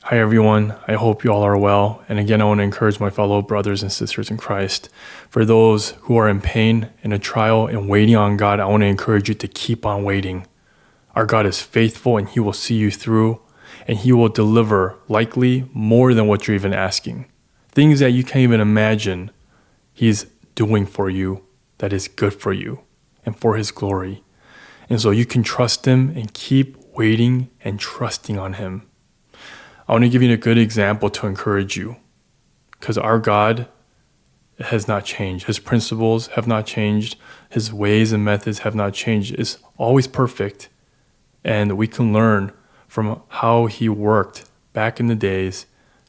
Hi, everyone. I hope you all are well. And again, I want to encourage my fellow brothers and sisters in Christ. For those who are in pain, in a trial, and waiting on God, I want to encourage you to keep on waiting. Our God is faithful and He will see you through, and He will deliver likely more than what you're even asking. Things that you can't even imagine He's doing for you that is good for you and for His glory. And so you can trust Him and keep waiting and trusting on Him. I want to give you a good example to encourage you, because our God has not changed. His principles have not changed. His ways and methods have not changed. It's always perfect. And we can learn from how He worked back in the days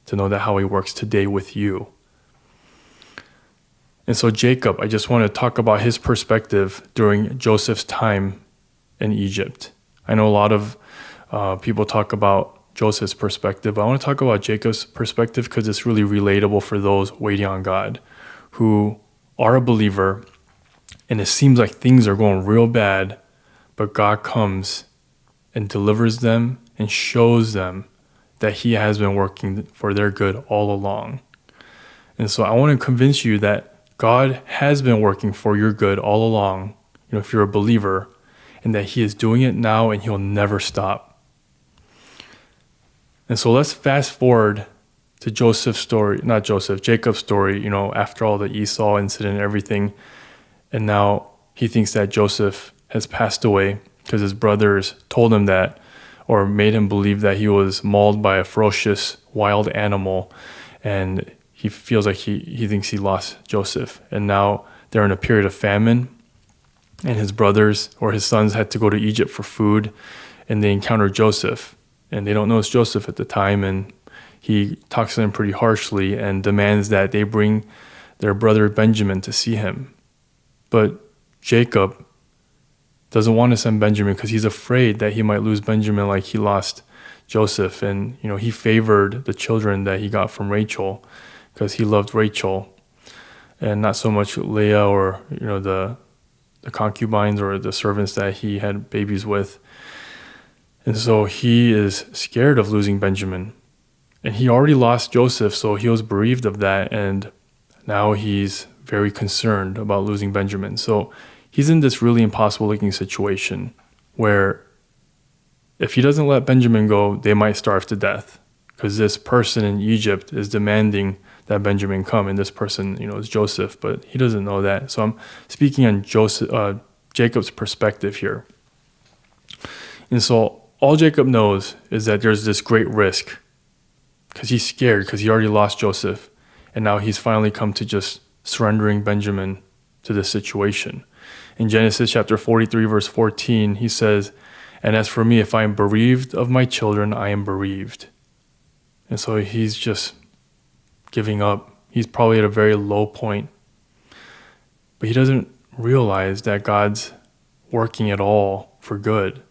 to know that how He works today with you. And so Jacob, I just want to talk about his perspective during Joseph's time in Egypt. I know a lot of people talk about Joseph's perspective. I want to talk about Jacob's perspective because it's really relatable for those waiting on God who are a believer, and it seems like things are going real bad, but God comes and delivers them and shows them that He has been working for their good all along. And so I want to convince you that God has been working for your good all along, if you're a believer, and that He is doing it now and He'll never stop. And so let's fast forward to Jacob's story, after all the Esau incident and everything. And now he thinks that Joseph has passed away because his brothers told him that, or made him believe that he was mauled by a ferocious wild animal. And he feels like he thinks he lost Joseph. And now they're in a period of famine. And his brothers or his sons had to go to Egypt for food. And they encounter Joseph. And they don't know it's Joseph at the time, and he talks to them pretty harshly and demands that they bring their brother Benjamin to see him. But Jacob doesn't want to send Benjamin because he's afraid that he might lose Benjamin like he lost Joseph. And, he favored the children that he got from Rachel because he loved Rachel and not so much Leah or, the concubines or the servants that he had babies with. And so he is scared of losing Benjamin. And he already lost Joseph, so he was bereaved of that. And now he's very concerned about losing Benjamin. So he's in this really impossible looking situation where if he doesn't let Benjamin go, they might starve to death. Because this person in Egypt is demanding that Benjamin come. And this person, is Joseph, but he doesn't know that. So I'm speaking on Jacob's perspective here. And so all Jacob knows is that there's this great risk because he's scared because he already lost Joseph. And now he's finally come to just surrendering Benjamin to this situation. In Genesis chapter 43, verse 14, he says, "And as for me, if I am bereaved of my children, I am bereaved." And so he's just giving up. He's probably at a very low point. But he doesn't realize that God's working it all for good.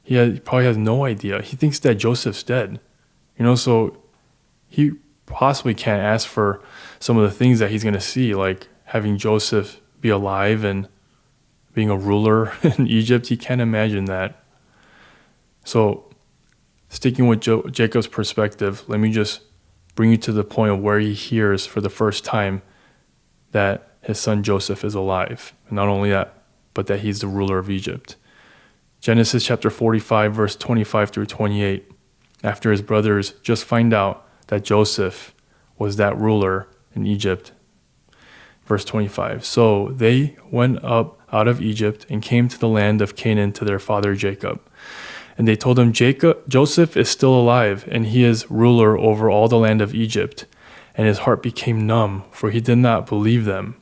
He probably has no idea. He thinks that Joseph's dead. So he possibly can't ask for some of the things that he's going to see, like having Joseph be alive and being a ruler in Egypt. He can't imagine that. So sticking with Jacob's perspective, let me just bring you to the point of where he hears for the first time that his son Joseph is alive. And not only that, but that he's the ruler of Egypt. Genesis chapter 45, verse 25 through 28. After his brothers just find out that Joseph was that ruler in Egypt. Verse 25. So they went up out of Egypt and came to the land of Canaan to their father Jacob. And they told him, Joseph is still alive, and he is ruler over all the land of Egypt. And his heart became numb, for he did not believe them.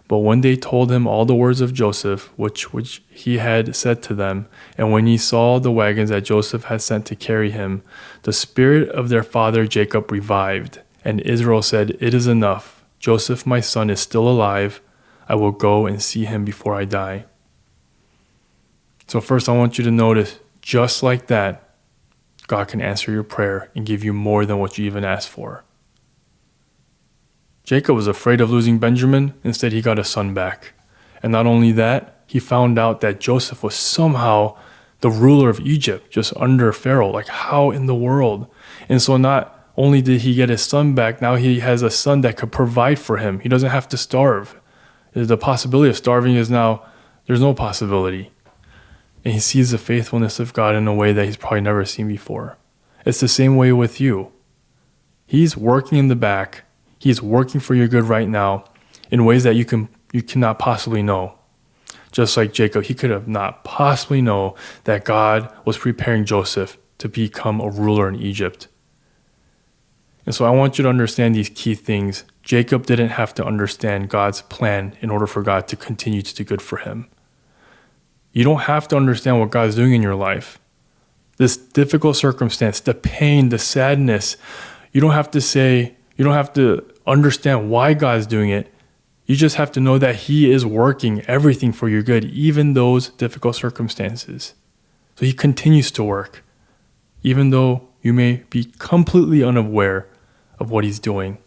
But when they told him all the words of Joseph, which he had said to them, and when he saw the wagons that Joseph had sent to carry him, the spirit of their father Jacob revived. And Israel said, "It is enough. Joseph, my son, is still alive. I will go and see him before I die." So first, I want you to notice, just like that, God can answer your prayer and give you more than what you even asked for. Jacob was afraid of losing Benjamin. Instead, he got a son back. And not only that, he found out that Joseph was somehow the ruler of Egypt, just under Pharaoh. Like, how in the world? And so not only did he get his son back, now he has a son that could provide for him. He doesn't have to starve. The possibility of starving is now, there's no possibility. And he sees the faithfulness of God in a way that he's probably never seen before. It's the same way with you. He's working in the back. He's working for your good right now in ways that you cannot possibly know. Just like Jacob, he could have not possibly known that God was preparing Joseph to become a ruler in Egypt. And so I want you to understand these key things. Jacob didn't have to understand God's plan in order for God to continue to do good for him. You don't have to understand what God's doing in your life. This difficult circumstance, the pain, the sadness, you don't have to understand why God's doing it. You just have to know that he is working everything for your good, even those difficult circumstances. So he continues to work, even though you may be completely unaware of what he's doing.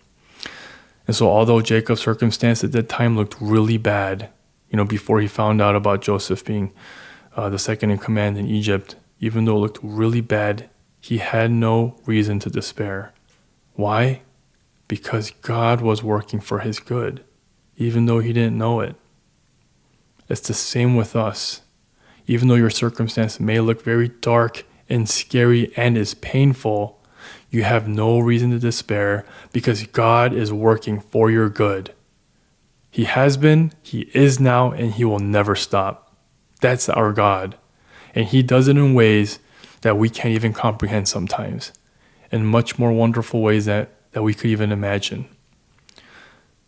And so although Jacob's circumstance at that time looked really bad, before he found out about Joseph being the second in command in Egypt, even though it looked really bad, he had no reason to despair. Why? Because God was working for his good, even though he didn't know it. It's the same with us. Even though your circumstance may look very dark and scary and is painful, you have no reason to despair because God is working for your good. He has been, he is now, and he will never stop. That's our God. And he does it in ways that we can't even comprehend sometimes, in much more wonderful ways that we could even imagine.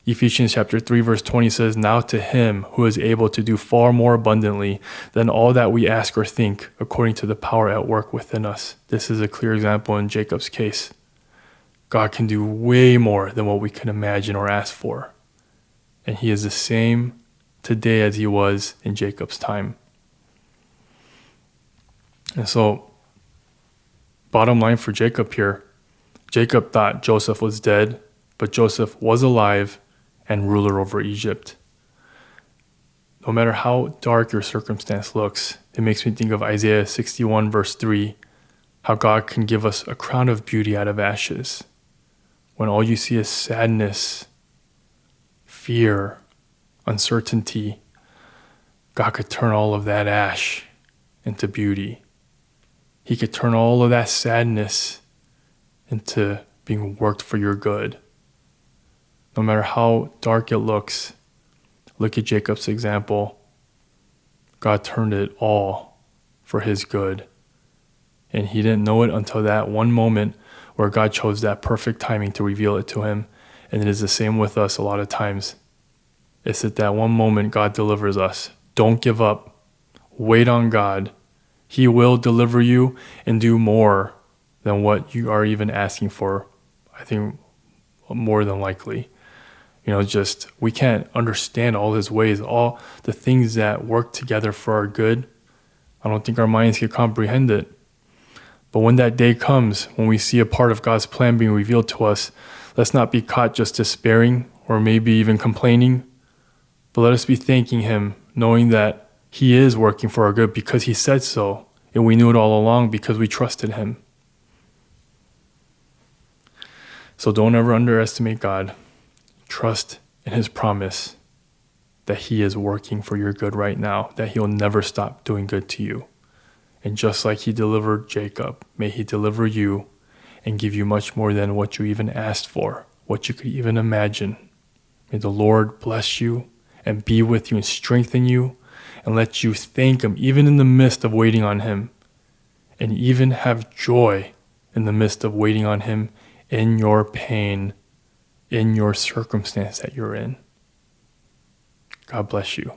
Ephesians chapter 3 verse 20 says, "Now to him who is able to do far more abundantly than all that we ask or think, according to the power at work within us." This is a clear example in Jacob's case. God can do way more than what we can imagine or ask for. And he is the same today as he was in Jacob's time. And so, bottom line for Jacob here, Jacob thought Joseph was dead, but Joseph was alive and ruler over Egypt. No matter how dark your circumstance looks, it makes me think of Isaiah 61 verse 3, how God can give us a crown of beauty out of ashes. When all you see is sadness, fear, uncertainty, God could turn all of that ash into beauty. He could turn all of that sadness into being worked for your good. No matter how dark it looks, look at Jacob's example. God turned it all for his good. And he didn't know it until that one moment where God chose that perfect timing to reveal it to him. And it is the same with us a lot of times. It's at that one moment God delivers us. Don't give up. Wait on God. He will deliver you and do more than what you are even asking for. I think more than likely. We can't understand all his ways, all the things that work together for our good. I don't think our minds can comprehend it. But when that day comes, when we see a part of God's plan being revealed to us, let's not be caught just despairing or maybe even complaining, but let us be thanking him, knowing that he is working for our good because he said so, and we knew it all along because we trusted him. So don't ever underestimate God. Trust in his promise that he is working for your good right now, that he'll never stop doing good to you. And just like he delivered Jacob, may he deliver you and give you much more than what you even asked for, what you could even imagine. May the Lord bless you and be with you and strengthen you and let you thank him even in the midst of waiting on him, and even have joy in the midst of waiting on him in your pain, in your circumstance that you're in. God bless you.